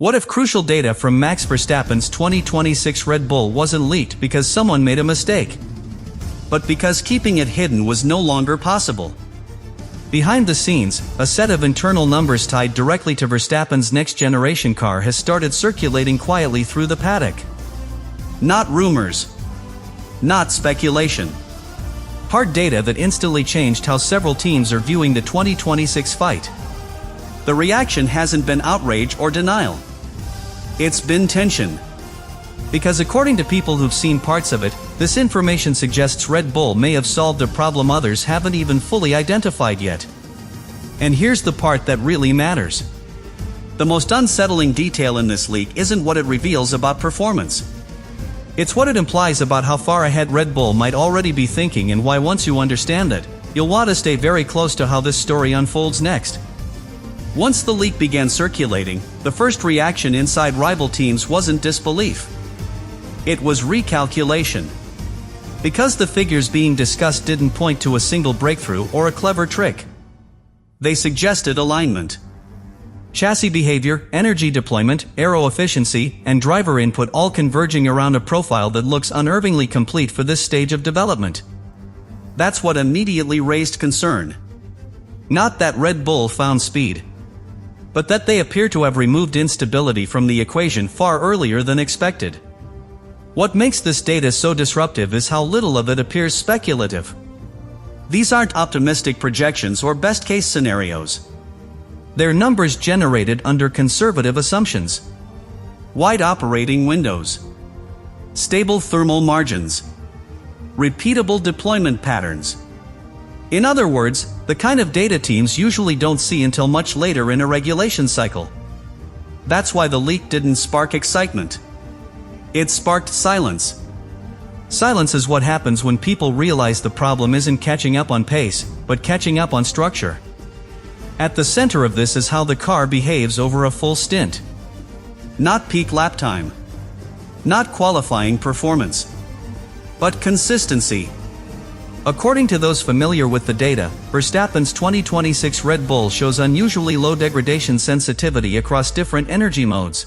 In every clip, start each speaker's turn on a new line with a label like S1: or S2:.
S1: What if crucial data from Max Verstappen's 2026 Red Bull wasn't leaked because someone made a mistake, but because keeping it hidden was no longer possible? Behind the scenes, a set of internal numbers tied directly to Verstappen's next-generation car has started circulating quietly through the paddock. Not rumors. Not speculation. Hard data that instantly changed how several teams are viewing the 2026 fight. The reaction hasn't been outrage or denial. It's been tension. Because according to people who've seen parts of it, this information suggests Red Bull may have solved a problem others haven't even fully identified yet. And here's the part that really matters. The most unsettling detail in this leak isn't what it reveals about performance. It's what it implies about how far ahead Red Bull might already be thinking, and why, once you understand that, you'll want to stay very close to how this story unfolds next. Once the leak began circulating, the first reaction inside rival teams wasn't disbelief. It was recalculation. Because the figures being discussed didn't point to a single breakthrough or a clever trick. They suggested alignment. Chassis behavior, energy deployment, aero efficiency, and driver input all converging around a profile that looks unnervingly complete for this stage of development. That's what immediately raised concern. Not that Red Bull found speed, but that they appear to have removed instability from the equation far earlier than expected. What makes this data so disruptive is how little of it appears speculative. These aren't optimistic projections or best-case scenarios. They're numbers generated under conservative assumptions. Wide operating windows, stable thermal margins, repeatable deployment patterns. In other words, the kind of data teams usually don't see until much later in a regulation cycle. That's why the leak didn't spark excitement. It sparked silence. Silence is what happens when people realize the problem isn't catching up on pace, but catching up on structure. At the center of this is how the car behaves over a full stint. Not peak lap time. Not qualifying performance. But consistency. According to those familiar with the data, Verstappen's 2026 Red Bull shows unusually low degradation sensitivity across different energy modes.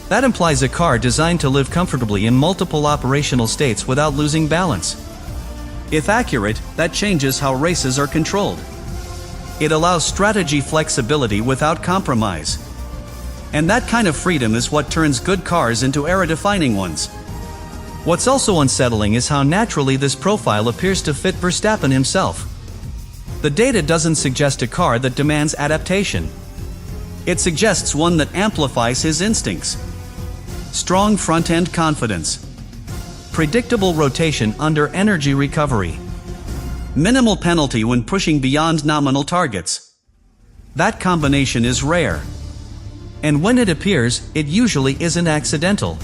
S1: That implies a car designed to live comfortably in multiple operational states without losing balance. If accurate, that changes how races are controlled. It allows strategy flexibility without compromise. And that kind of freedom is what turns good cars into era-defining ones. What's also unsettling is how naturally this profile appears to fit Verstappen himself. The data doesn't suggest a car that demands adaptation. It suggests one that amplifies his instincts. Strong front-end confidence. Predictable rotation under energy recovery. Minimal penalty when pushing beyond nominal targets. That combination is rare. And when it appears, it usually isn't accidental.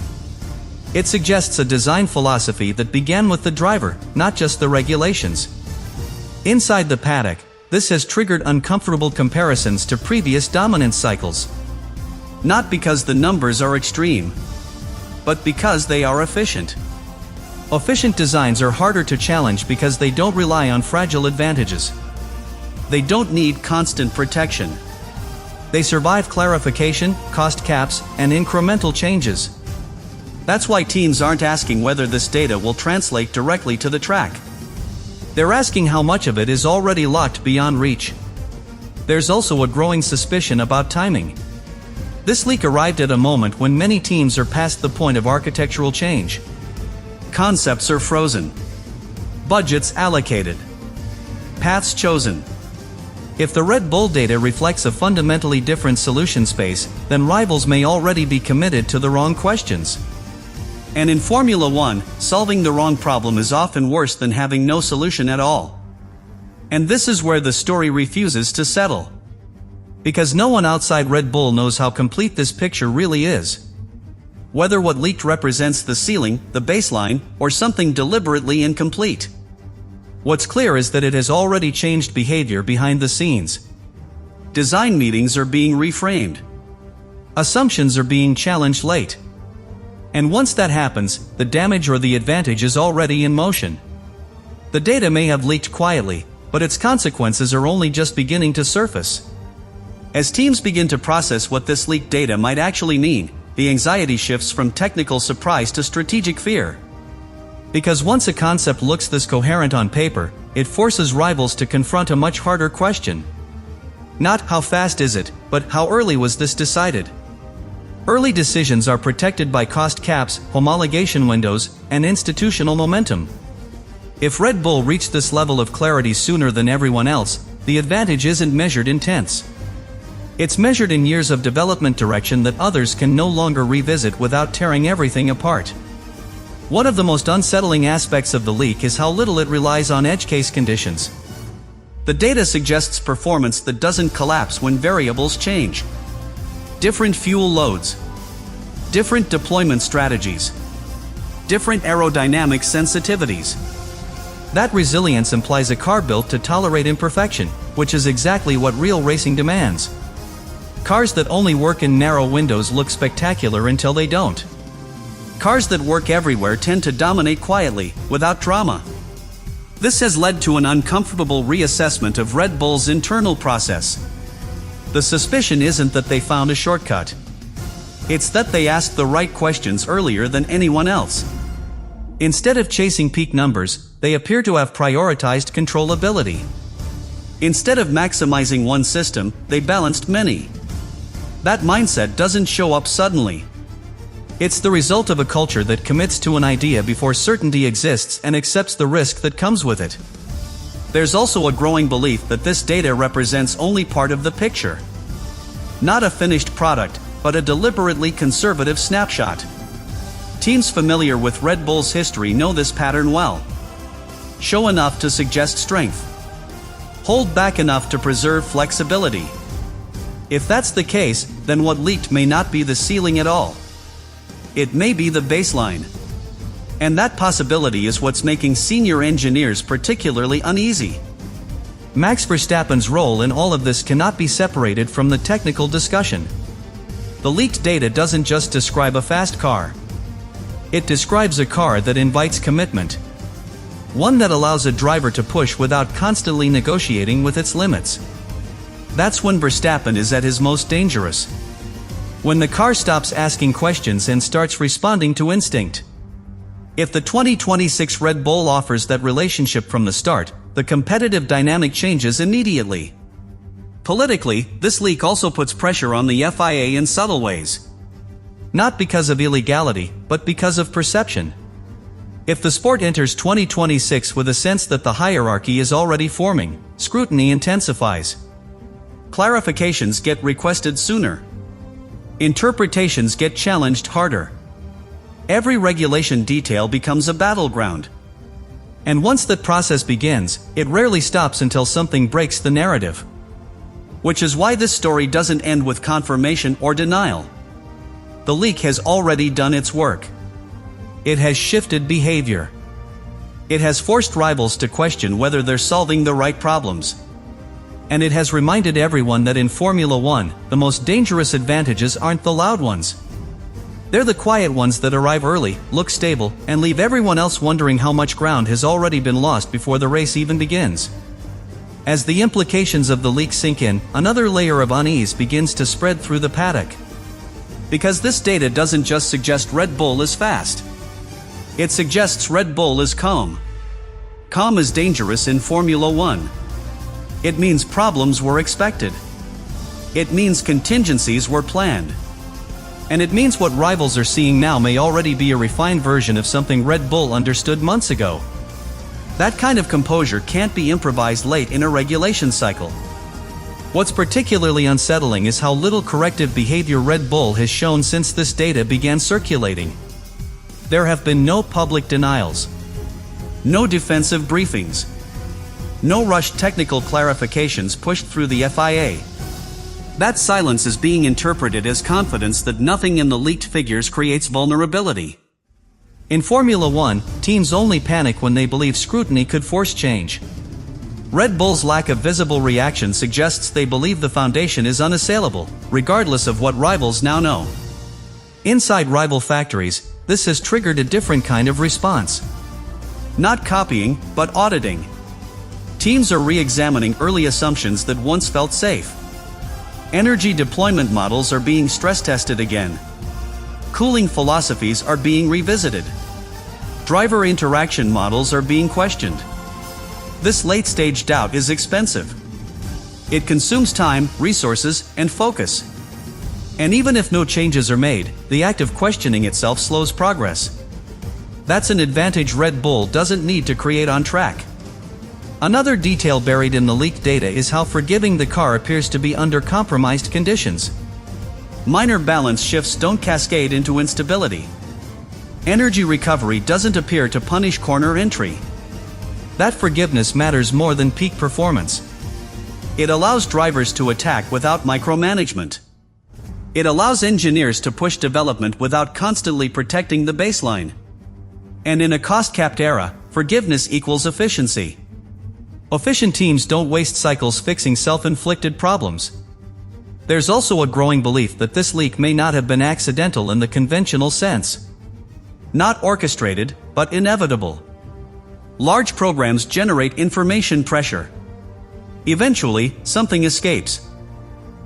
S1: It suggests a design philosophy that began with the driver, not just the regulations. Inside the paddock, this has triggered uncomfortable comparisons to previous dominance cycles. Not because the numbers are extreme, but because they are efficient. Efficient designs are harder to challenge because they don't rely on fragile advantages. They don't need constant protection. They survive clarification, cost caps, and incremental changes. That's why teams aren't asking whether this data will translate directly to the track. They're asking how much of it is already locked beyond reach. There's also a growing suspicion about timing. This leak arrived at a moment when many teams are past the point of architectural change. Concepts are frozen. Budgets allocated. Paths chosen. If the Red Bull data reflects a fundamentally different solution space, then rivals may already be committed to the wrong questions. And in Formula One, solving the wrong problem is often worse than having no solution at all. And this is where the story refuses to settle. Because no one outside Red Bull knows how complete this picture really is. Whether what leaked represents the ceiling, the baseline, or something deliberately incomplete. What's clear is that it has already changed behavior behind the scenes. Design meetings are being reframed. Assumptions are being challenged late. And once that happens, the damage or the advantage is already in motion. The data may have leaked quietly, but its consequences are only just beginning to surface. As teams begin to process what this leaked data might actually mean, the anxiety shifts from technical surprise to strategic fear. Because once a concept looks this coherent on paper, it forces rivals to confront a much harder question. Not how fast is it, but how early was this decided? Early decisions are protected by cost caps, homologation windows, and institutional momentum. If Red Bull reached this level of clarity sooner than everyone else, the advantage isn't measured in tenths. It's measured in years of development direction that others can no longer revisit without tearing everything apart. One of the most unsettling aspects of the leak is how little it relies on edge case conditions. The data suggests performance that doesn't collapse when variables change. Different fuel loads, different deployment strategies, different aerodynamic sensitivities. That resilience implies a car built to tolerate imperfection, which is exactly what real racing demands. Cars that only work in narrow windows look spectacular until they don't. Cars that work everywhere tend to dominate quietly, without drama. This has led to an uncomfortable reassessment of Red Bull's internal process. The suspicion isn't that they found a shortcut. It's that they asked the right questions earlier than anyone else. Instead of chasing peak numbers, they appear to have prioritized controllability. Instead of maximizing one system, they balanced many. That mindset doesn't show up suddenly. It's the result of a culture that commits to an idea before certainty exists and accepts the risk that comes with it. There's also a growing belief that this data represents only part of the picture. Not a finished product, but a deliberately conservative snapshot. Teams familiar with Red Bull's history know this pattern well. Show enough to suggest strength. Hold back enough to preserve flexibility. If that's the case, then what leaked may not be the ceiling at all. It may be the baseline. And that possibility is what's making senior engineers particularly uneasy. Max Verstappen's role in all of this cannot be separated from the technical discussion. The leaked data doesn't just describe a fast car. It describes a car that invites commitment. One that allows a driver to push without constantly negotiating with its limits. That's when Verstappen is at his most dangerous. When the car stops asking questions and starts responding to instinct. If the 2026 Red Bull offers that relationship from the start, the competitive dynamic changes immediately. Politically, this leak also puts pressure on the FIA in subtle ways. Not because of illegality, but because of perception. If the sport enters 2026 with a sense that the hierarchy is already forming, scrutiny intensifies. Clarifications get requested sooner. Interpretations get challenged harder. Every regulation detail becomes a battleground. And once that process begins, it rarely stops until something breaks the narrative. Which is why this story doesn't end with confirmation or denial. The leak has already done its work. It has shifted behavior. It has forced rivals to question whether they're solving the right problems. And it has reminded everyone that in Formula One, the most dangerous advantages aren't the loud ones. They're the quiet ones that arrive early, look stable, and leave everyone else wondering how much ground has already been lost before the race even begins. As the implications of the leak sink in, another layer of unease begins to spread through the paddock. Because this data doesn't just suggest Red Bull is fast. It suggests Red Bull is calm. Calm is dangerous in Formula One. It means problems were expected. It means contingencies were planned. And it means what rivals are seeing now may already be a refined version of something Red Bull understood months ago. That kind of composure can't be improvised late in a regulation cycle. What's particularly unsettling is how little corrective behavior Red Bull has shown since this data began circulating. There have been no public denials. No defensive briefings. No rushed technical clarifications pushed through the FIA. That silence is being interpreted as confidence that nothing in the leaked figures creates vulnerability. In Formula One, teams only panic when they believe scrutiny could force change. Red Bull's lack of visible reaction suggests they believe the foundation is unassailable, regardless of what rivals now know. Inside rival factories, this has triggered a different kind of response. Not copying, but auditing. Teams are re-examining early assumptions that once felt safe. Energy deployment models are being stress tested again. Cooling philosophies are being revisited. Driver interaction models are being questioned. This late-stage doubt is expensive. It consumes time, resources, and focus. And even if no changes are made, the act of questioning itself slows progress. That's an advantage Red Bull doesn't need to create on track. Another detail buried in the leaked data is how forgiving the car appears to be under compromised conditions. Minor balance shifts don't cascade into instability. Energy recovery doesn't appear to punish corner entry. That forgiveness matters more than peak performance. It allows drivers to attack without micromanagement. It allows engineers to push development without constantly protecting the baseline. And in a cost-capped era, forgiveness equals efficiency. Efficient teams don't waste cycles fixing self-inflicted problems. There's also a growing belief that this leak may not have been accidental in the conventional sense. Not orchestrated, but inevitable. Large programs generate information pressure. Eventually, something escapes.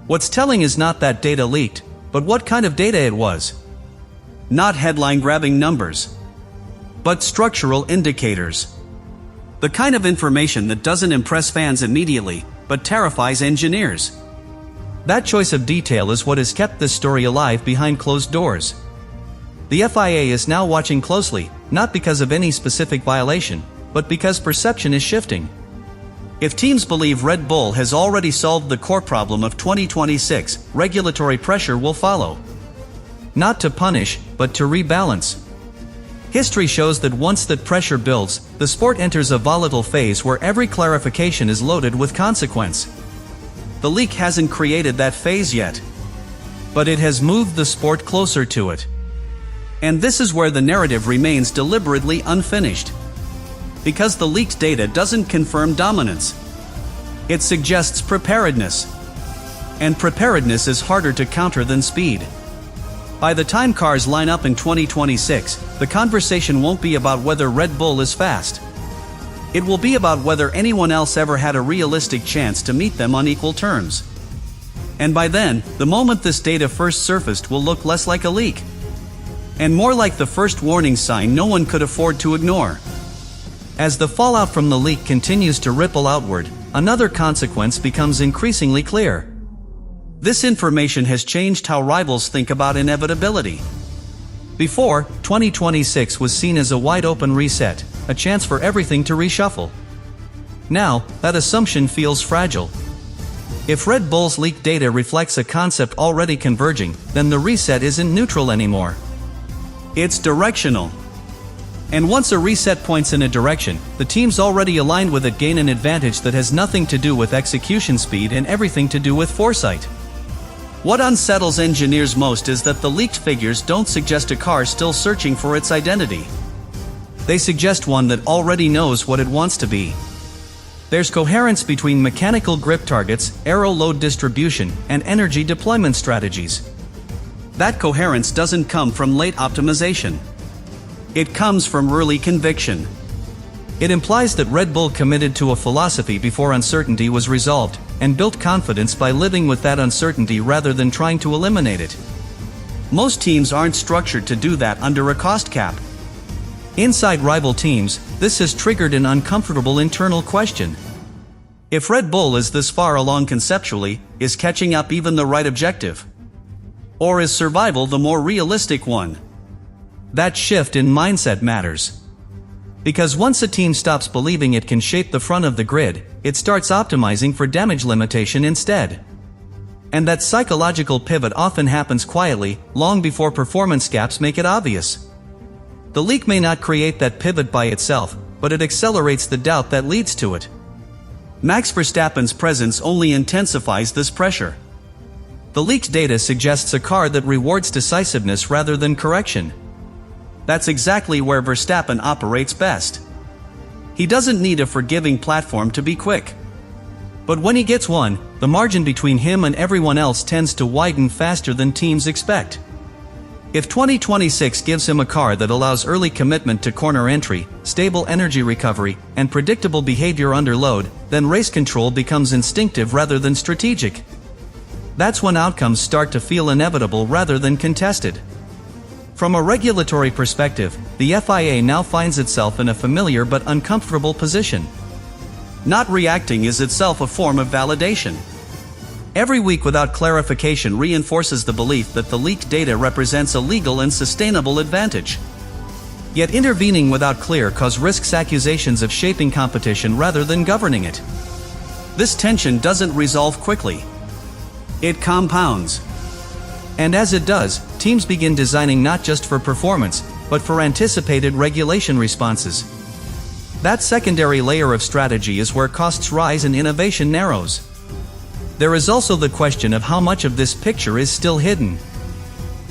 S1: What's telling is not that data leaked, but what kind of data it was. Not headline-grabbing numbers, but structural indicators. The kind of information that doesn't impress fans immediately, but terrifies engineers. That choice of detail is what has kept this story alive behind closed doors. The FIA is now watching closely, not because of any specific violation, but because perception is shifting. If teams believe Red Bull has already solved the core problem of 2026, regulatory pressure will follow. Not to punish, but to rebalance. History shows that once that pressure builds, the sport enters a volatile phase where every clarification is loaded with consequence. The leak hasn't created that phase yet. But it has moved the sport closer to it. And this is where the narrative remains deliberately unfinished. Because the leaked data doesn't confirm dominance. It suggests preparedness. And preparedness is harder to counter than speed. By the time cars line up in 2026, the conversation won't be about whether Red Bull is fast. It will be about whether anyone else ever had a realistic chance to meet them on equal terms. And by then, the moment this data first surfaced will look less like a leak. And more like the first warning sign no one could afford to ignore. As the fallout from the leak continues to ripple outward, another consequence becomes increasingly clear. This information has changed how rivals think about inevitability. Before, 2026 was seen as a wide-open reset, a chance for everything to reshuffle. Now, that assumption feels fragile. If Red Bull's leaked data reflects a concept already converging, then the reset isn't neutral anymore. It's directional. And once a reset points in a direction, the teams already aligned with it gain an advantage that has nothing to do with execution speed and everything to do with foresight. What unsettles engineers most is that the leaked figures don't suggest a car still searching for its identity. They suggest one that already knows what it wants to be. There's coherence between mechanical grip targets, aero load distribution, and energy deployment strategies. That coherence doesn't come from late optimization. It comes from early conviction. It implies that Red Bull committed to a philosophy before uncertainty was resolved, and built confidence by living with that uncertainty rather than trying to eliminate it. Most teams aren't structured to do that under a cost cap. Inside rival teams, this has triggered an uncomfortable internal question. If Red Bull is this far along conceptually, is catching up even the right objective? Or is survival the more realistic one? That shift in mindset matters. Because once a team stops believing it can shape the front of the grid, it starts optimizing for damage limitation instead. And that psychological pivot often happens quietly, long before performance gaps make it obvious. The leak may not create that pivot by itself, but it accelerates the doubt that leads to it. Max Verstappen's presence only intensifies this pressure. The leaked data suggests a car that rewards decisiveness rather than correction. That's exactly where Verstappen operates best. He doesn't need a forgiving platform to be quick. But when he gets one, the margin between him and everyone else tends to widen faster than teams expect. If 2026 gives him a car that allows early commitment to corner entry, stable energy recovery, and predictable behavior under load, then race control becomes instinctive rather than strategic. That's when outcomes start to feel inevitable rather than contested. From a regulatory perspective, the FIA now finds itself in a familiar but uncomfortable position. Not reacting is itself a form of validation. Every week without clarification reinforces the belief that the leaked data represents a legal and sustainable advantage. Yet intervening without clear cause risks accusations of shaping competition rather than governing it. This tension doesn't resolve quickly. It compounds. And as it does, teams begin designing not just for performance, but for anticipated regulation responses. That secondary layer of strategy is where costs rise and innovation narrows. There is also the question of how much of this picture is still hidden.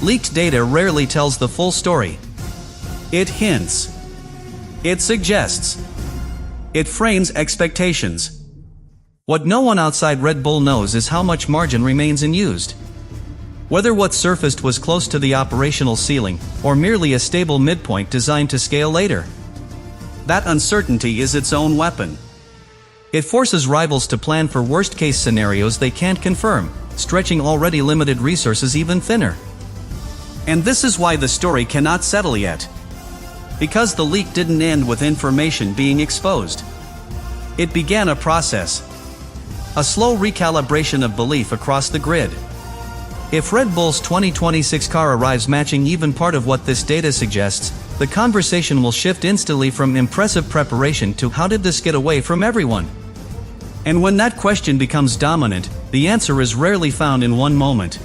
S1: Leaked data rarely tells the full story. It hints. It suggests. It frames expectations. What no one outside Red Bull knows is how much margin remains unused. Whether what surfaced was close to the operational ceiling, or merely a stable midpoint designed to scale later. That uncertainty is its own weapon. It forces rivals to plan for worst-case scenarios they can't confirm, stretching already limited resources even thinner. And this is why the story cannot settle yet. Because the leak didn't end with information being exposed. It began a process. A slow recalibration of belief across the grid. If Red Bull's 2026 car arrives matching even part of what this data suggests, the conversation will shift instantly from impressive preparation to how did this get away from everyone? And when that question becomes dominant, the answer is rarely found in one moment.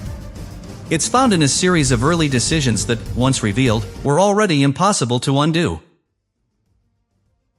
S1: It's found in a series of early decisions that, once revealed, were already impossible to undo.